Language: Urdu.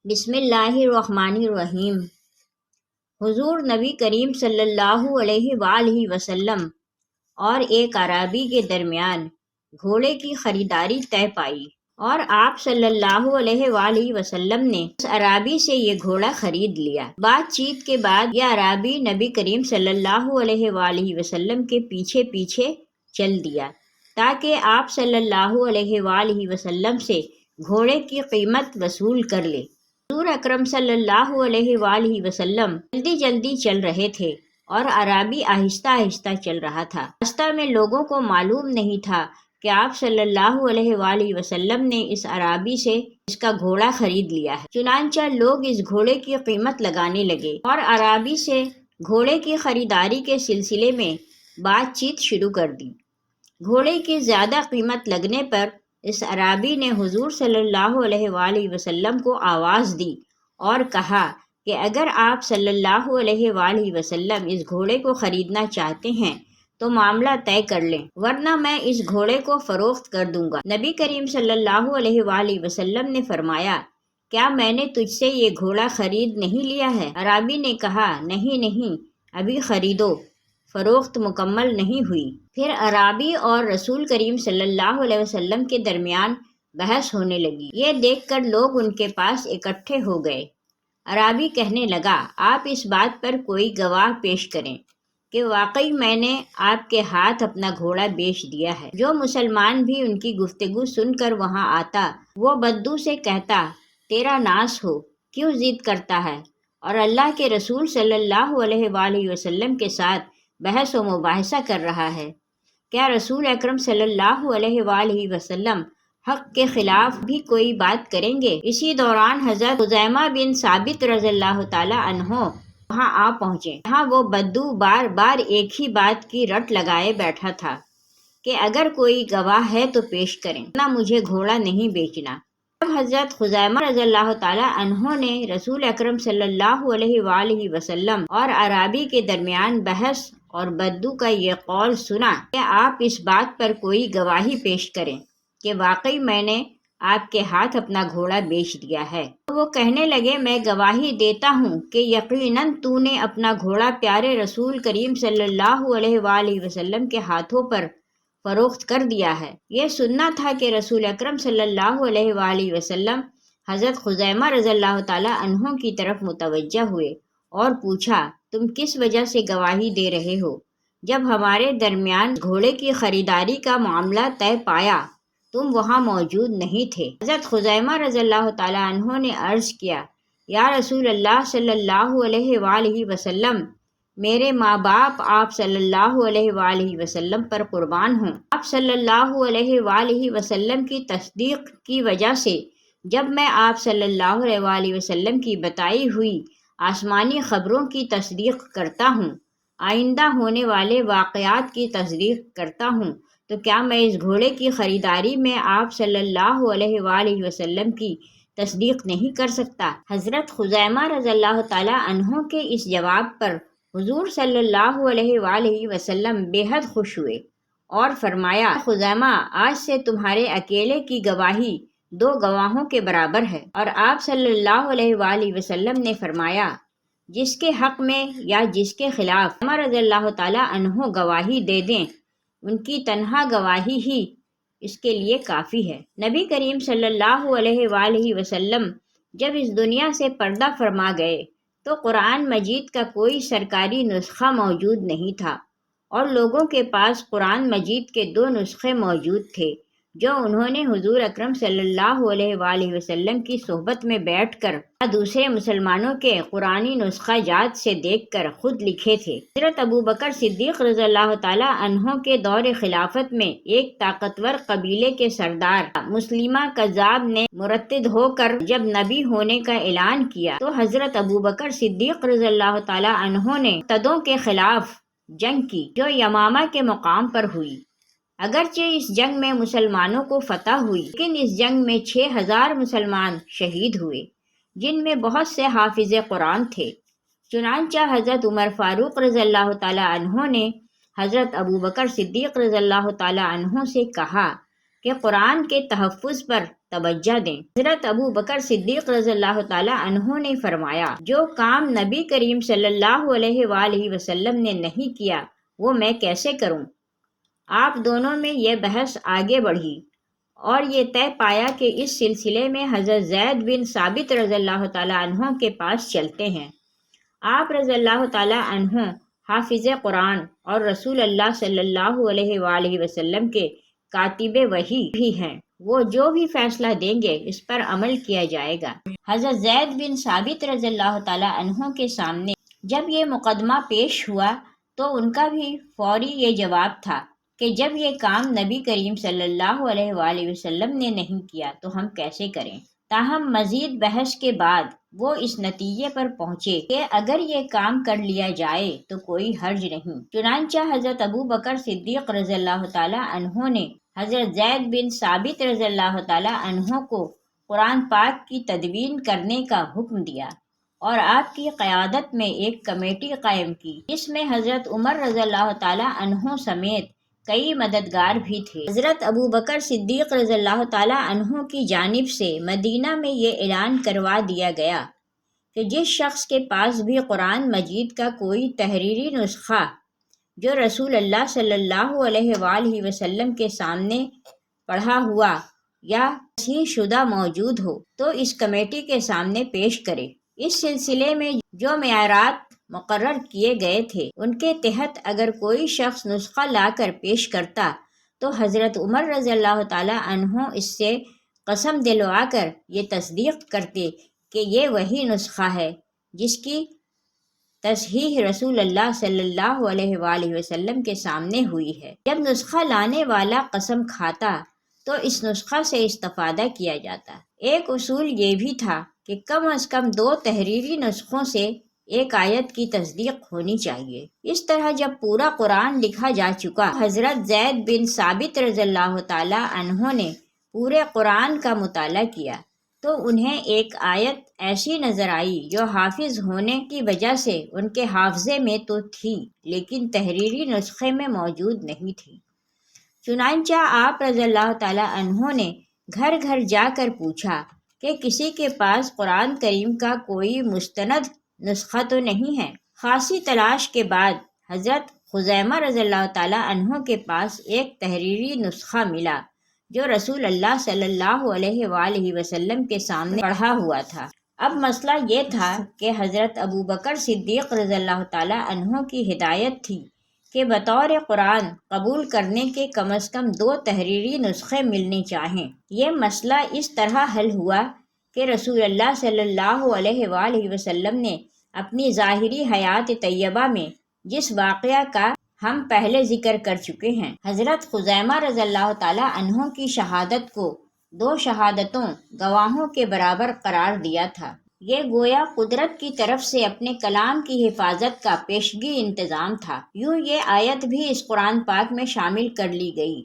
بسم اللہ الرحمن الرحیم۔ حضور نبی کریم صلی اللہ علیہ وآلہ وسلم اور ایک اعرابی کے درمیان گھوڑے کی خریداری طے پائی اور آپ صلی اللہ علیہ وآلہ وسلم نے اس اعرابی سے یہ گھوڑا خرید لیا۔ بات چیت کے بعد یہ اعرابی نبی کریم صلی اللہ علیہ وآلہ وسلم کے پیچھے پیچھے چل دیا تاکہ آپ صلی اللہ علیہ وآلہ وسلم سے گھوڑے کی قیمت وصول کر لے۔ حضور اکرم صلی اللہ علیہ وآلہ وسلم جلدی جلدی چل رہے تھے اور اعرابی آہستہ آہستہ چل رہا تھا۔ راستے میں لوگوں کو معلوم نہیں تھا کہ آپ صلی اللہ علیہ وآلہ وسلم نے اس اعرابی سے اس کا گھوڑا خرید لیا ہے۔ چنانچہ لوگ اس گھوڑے کی قیمت لگانے لگے اور اعرابی سے گھوڑے کی خریداری کے سلسلے میں بات چیت شروع کر دی۔ گھوڑے کی زیادہ قیمت لگنے پر اس اعرابی نے حضور صلی اللہ علیہ وآلہ وسلم کو آواز دی اور کہا کہ اگر آپ صلی اللہ علیہ وآلہ وسلم اس گھوڑے کو خریدنا چاہتے ہیں تو معاملہ طے کر لیں، ورنہ میں اس گھوڑے کو فروخت کر دوں گا۔ نبی کریم صلی اللہ علیہ وآلہ وسلم نے فرمایا، کیا میں نے تجھ سے یہ گھوڑا خرید نہیں لیا ہے؟ اعرابی نے کہا، نہیں، ابھی خریدو، فروخت مکمل نہیں ہوئی۔ پھر اعرابی اور رسول کریم صلی اللہ علیہ وسلم کے درمیان بحث ہونے لگی۔ یہ دیکھ کر لوگ ان کے پاس اکٹھے ہو گئے۔ اعرابی کہنے لگا، آپ اس بات پر کوئی گواہ پیش کریں کہ واقعی میں نے آپ کے ہاتھ اپنا گھوڑا بیچ دیا ہے۔ جو مسلمان بھی ان کی گفتگو سن کر وہاں آتا وہ بدو سے کہتا، تیرا ناس ہو، کیوں ضد کرتا ہے اور اللہ کے رسول صلی اللہ علیہ وآلہ وسلم کے ساتھ بحث و مباحثہ کر رہا ہے؟ کیا رسول اکرم صلی اللہ علیہ وآلہ وسلم حق کے خلاف بھی کوئی بات کریں گے؟ اسی دوران حضرت خزیمہ بن ثابت رضی اللہ تعالی عنہ وہاں آ پہنچے۔ یہاں وہ بدو بار بار ایک ہی بات کی رٹ لگائے بیٹھا تھا کہ اگر کوئی گواہ ہے تو پیش کریں، ورنہ مجھے گھوڑا نہیں بیچنا۔ جب حضرت خزیمہ رضی اللہ تعالی عنہ نے رسول اکرم صلی اللہ علیہ وآلہ وسلم اور اعرابی کے درمیان بحث اور بدو کا یہ قول سنا کہ آپ اس بات پر کوئی گواہی پیش کریں کہ واقعی میں نے آپ کے ہاتھ اپنا گھوڑا بیچ دیا ہے، تو وہ کہنے لگے، میں گواہی دیتا ہوں کہ یقیناً تو نے اپنا گھوڑا پیارے رسول کریم صلی اللہ علیہ وآلہ وسلم کے ہاتھوں پر فروخت کر دیا ہے۔ یہ سننا تھا کہ رسول اکرم صلی اللہ علیہ وآلہ وسلم حضرت خزیمہ رضی اللہ تعالی عنہ کی طرف متوجہ ہوئے اور پوچھا، تم کس وجہ سے گواہی دے رہے ہو؟ جب ہمارے درمیان گھوڑے کی خریداری کا معاملہ طے پایا تم وہاں موجود نہیں تھے۔ حضرت خزیمہ رضی اللہ تعالی عنہ نے عرض کیا، یا رسول اللہ صلی اللہ علیہ وآلہ وسلم، میرے ماں باپ آپ صلی اللہ علیہ وآلہ وسلم پر قربان ہوں۔ آپ صلی اللہ علیہ وآلہ وسلم کی تصدیق کی وجہ سے جب میں آپ صلی اللہ علیہ وآلہ وسلم کی بتائی ہوئی آسمانی خبروں کی تصدیق کرتا ہوں، آئندہ ہونے والے واقعات کی تصدیق کرتا ہوں، تو کیا میں اس گھوڑے کی خریداری میں آپ صلی اللہ علیہ وآلہ وسلم کی تصدیق نہیں کر سکتا؟ حضرت خزیمہ رضی اللہ تعالی عنہ کے اس جواب پر حضور صلی اللہ علیہ وآلہ وسلم بے حد خوش ہوئے اور فرمایا، خزیمہ، آج سے تمہارے اکیلے کی گواہی 2 گواہوں کے برابر ہے۔ اور آپ صلی اللہ علیہ وآلہ وسلم نے فرمایا، جس کے حق میں یا جس کے خلاف عمر رضی اللہ تعالی عنہ گواہی دے دیں، ان کی تنہا گواہی ہی اس کے لیے کافی ہے۔ نبی کریم صلی اللہ علیہ وآلہ وسلم جب اس دنیا سے پردہ فرما گئے تو قرآن مجید کا کوئی سرکاری نسخہ موجود نہیں تھا اور لوگوں کے پاس قرآن مجید کے 2 نسخے موجود تھے جو انہوں نے حضور اکرم صلی اللہ علیہ وآلہ وسلم کی صحبت میں بیٹھ کر یا دوسرے مسلمانوں کے قرآنی نسخہ جات سے دیکھ کر خود لکھے تھے۔ حضرت ابوبکر صدیق رضی اللہ تعالی عنہ کے دور خلافت میں ایک طاقتور قبیلے کے سردار مسلمہ کذاب نے مرتد ہو کر جب نبی ہونے کا اعلان کیا تو حضرت ابوبکر صدیق رضی اللہ تعالی عنہ نے مرتدوں کے خلاف جنگ کی جو یمامہ کے مقام پر ہوئی۔ اگرچہ اس جنگ میں مسلمانوں کو فتح ہوئی لیکن اس جنگ میں 6000 مسلمان شہید ہوئے جن میں بہت سے حافظ قرآن تھے۔ چنانچہ حضرت عمر فاروق رضی اللہ تعالی عنہ نے حضرت ابوبکر صدیق رضی اللہ تعالی عنہ سے کہا کہ قرآن کے تحفظ پر توجہ دیں۔ حضرت ابو بکر صدیق رضی اللہ تعالی عنہ نے فرمایا، جو کام نبی کریم صلی اللہ علیہ وآلہ وسلم نے نہیں کیا وہ میں کیسے کروں؟ آپ دونوں میں یہ بحث آگے بڑھی اور یہ طے پایا کہ اس سلسلے میں حضرت زید بن ثابت رضی اللہ تعالی عنہ کے پاس چلتے ہیں۔ آپ رضی اللہ تعالی عنہ حافظ قرآن اور رسول اللہ صلی اللہ علیہ وآلہ وسلم کے کاتب وحی بھی ہیں، وہ جو بھی فیصلہ دیں گے اس پر عمل کیا جائے گا۔ حضرت زید بن ثابت رضی اللہ تعالی عنہ کے سامنے جب یہ مقدمہ پیش ہوا تو ان کا بھی فوری یہ جواب تھا کہ جب یہ کام نبی کریم صلی اللہ علیہ وآلہ وسلم نے نہیں کیا تو ہم کیسے کریں؟ تاہم مزید بحث کے بعد وہ اس نتیجے پر پہنچے کہ اگر یہ کام کر لیا جائے تو کوئی حرج نہیں۔ چنانچہ حضرت ابو بکر صدیق رضی اللہ تعالی عنہ نے حضرت زید بن ثابت رضی اللہ تعالی عنہ کو قرآن پاک کی تدوین کرنے کا حکم دیا اور آپ کی قیادت میں ایک کمیٹی قائم کی، جس میں حضرت عمر رضی اللہ تعالی عنہ سمیت کئی مددگار بھی تھے۔ حضرت ابو بکر صدیق رضی اللہ تعالی عنہ کی جانب سے مدینہ میں یہ اعلان کروا دیا گیا کہ جس شخص کے پاس بھی قرآن مجید کا کوئی تحریری نسخہ جو رسول اللہ صلی اللہ علیہ وآلہ وسلم کے سامنے پڑھا ہوا یا تصحیح شدہ موجود ہو تو اس کمیٹی کے سامنے پیش کرے۔ اس سلسلے میں جو معیارات مقرر کیے گئے تھے ان کے تحت اگر کوئی شخص نسخہ لا کر پیش کرتا تو حضرت عمر رضی اللہ تعالی عنہ اس سے قسم دلوا کر یہ تصدیق کرتے کہ یہ وہی نسخہ ہے جس کی تصحیح رسول اللہ صلی اللہ علیہ وآلہ وسلم کے سامنے ہوئی ہے۔ جب نسخہ لانے والا قسم کھاتا تو اس نسخہ سے استفادہ کیا جاتا۔ ایک اصول یہ بھی تھا کہ کم از کم 2 تحریری نسخوں سے ایک آیت کی تصدیق ہونی چاہیے۔ اس طرح جب پورا قرآن لکھا جا چکا، حضرت زید بن ثابت رضی اللہ تعالی عنہ نے پورے قرآن کا مطالعہ کیا تو انہیں ایک آیت ایسی نظر آئی جو حافظ ہونے کی وجہ سے ان کے حافظے میں تو تھی لیکن تحریری نسخے میں موجود نہیں تھی۔ چنانچہ آپ رضی اللہ تعالی عنہ نے گھر گھر جا کر پوچھا کہ کسی کے پاس قرآن کریم کا کوئی مستند نسخہ تو نہیں ہے۔ خاصی تلاش کے بعد حضرت خزیمہ رضی اللہ تعالی عنہ کے پاس ایک تحریری نسخہ ملا جو رسول اللہ صلی اللہ علیہ وآلہ وسلم کے سامنے پڑھا ہوا تھا۔ اب مسئلہ یہ تھا کہ حضرت ابو بکر صدیق رضی اللہ تعالی عنہ کی ہدایت تھی کہ بطور قرآن قبول کرنے کے کم از کم 2 تحریری نسخے ملنے چاہیں۔ یہ مسئلہ اس طرح حل ہوا کہ رسول اللہ صلی اللہ علیہ وآلہ وسلم نے اپنی ظاہری حیات طیبہ میں جس واقعہ کا ہم پہلے ذکر کر چکے ہیں، حضرت خزیمہ رضی اللہ تعالی عنہ کی شہادت کو 2 شہادتوں گواہوں کے برابر قرار دیا تھا۔ یہ گویا قدرت کی طرف سے اپنے کلام کی حفاظت کا پیشگی انتظام تھا۔ یوں یہ آیت بھی اس قرآن پاک میں شامل کر لی گئی